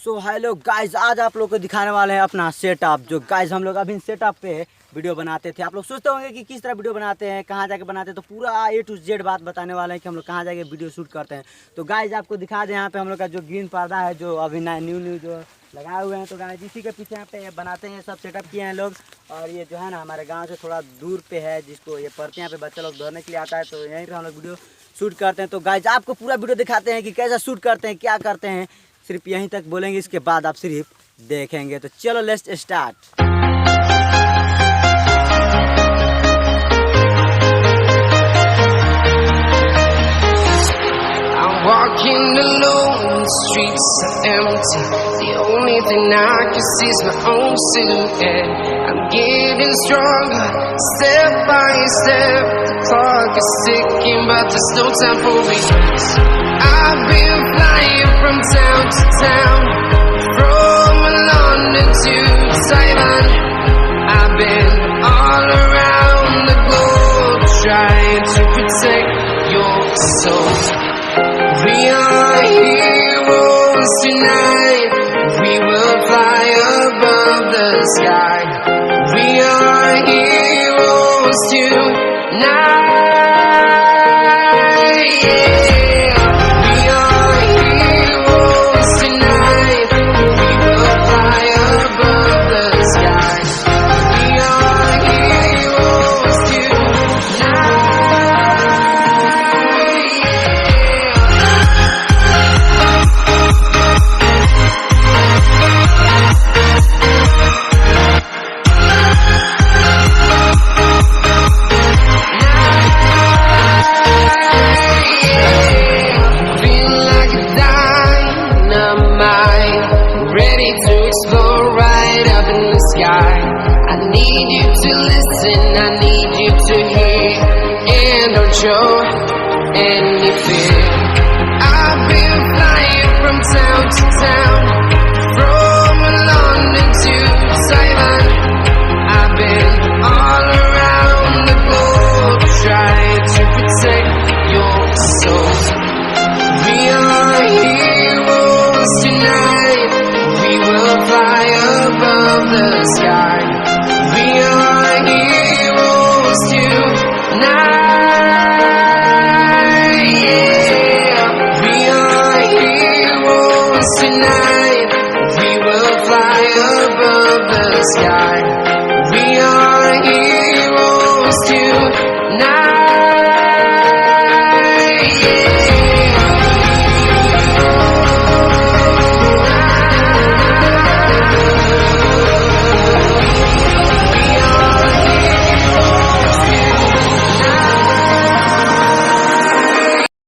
So hello guys, आज आप लोग को दिखाने वाले हैं अपना सेटअप। जो गाइज हम लोग अभी सेटअप पे वीडियो बनाते थे। आप लोग सोचते होंगे कि किस तरह वीडियो बनाते हैं, कहाँ जाके बनाते हैं, तो पूरा A to Z बात बताने वाले हैं कि हम लोग कहाँ जाके वीडियो शूट करते हैं। तो गाइज आपको दिखा दें, यहाँ पे हम लोग का जो ग्रीन पर्दा है जो अभी न्यू जो लगाए हुए हैं। तो गाइज इसी के पीछे यहाँ पे बनाते हैं, सब सेटअप किए हैं लोग। और ये जो है ना हमारे गाँव से थोड़ा दूर पे है, जिसको ये पढ़ते हैं, यहाँ पे बच्चे लोग दौड़ने के लिए आता है, तो यहीं पर हम लोग वीडियो शूट करते हैं। तो गाइज आपको पूरा वीडियो दिखाते हैं कि कैसा शूट करते हैं, क्या करते हैं। सिर्फ यहीं तक बोलेंगे, इसके बाद आप सिर्फ देखेंगे। तो चलो let's start. Walking alone, the streets are empty. The only thing I can see is my own silhouette. I'm getting stronger, step by step. The clock is ticking, but there's no time for regrets. I've been flying from town to town, from London to Taiwan. I've been all around the globe, trying to protect your soul. We are heroes tonight. We will fly above the sky. We are heroes tonight. Yeah. We are heroes tonight. We will fly above the sky. We are heroes tonight. I need you to listen, I need you to hear, and don't show any fear. I've been flying from town to town, from London to Taiwan. I've been all around the globe, trying to protect your soul. We are heroes tonight. We will fly above the sky. We are heroes tonight. Yeah. We are heroes tonight. We will fly above the sky.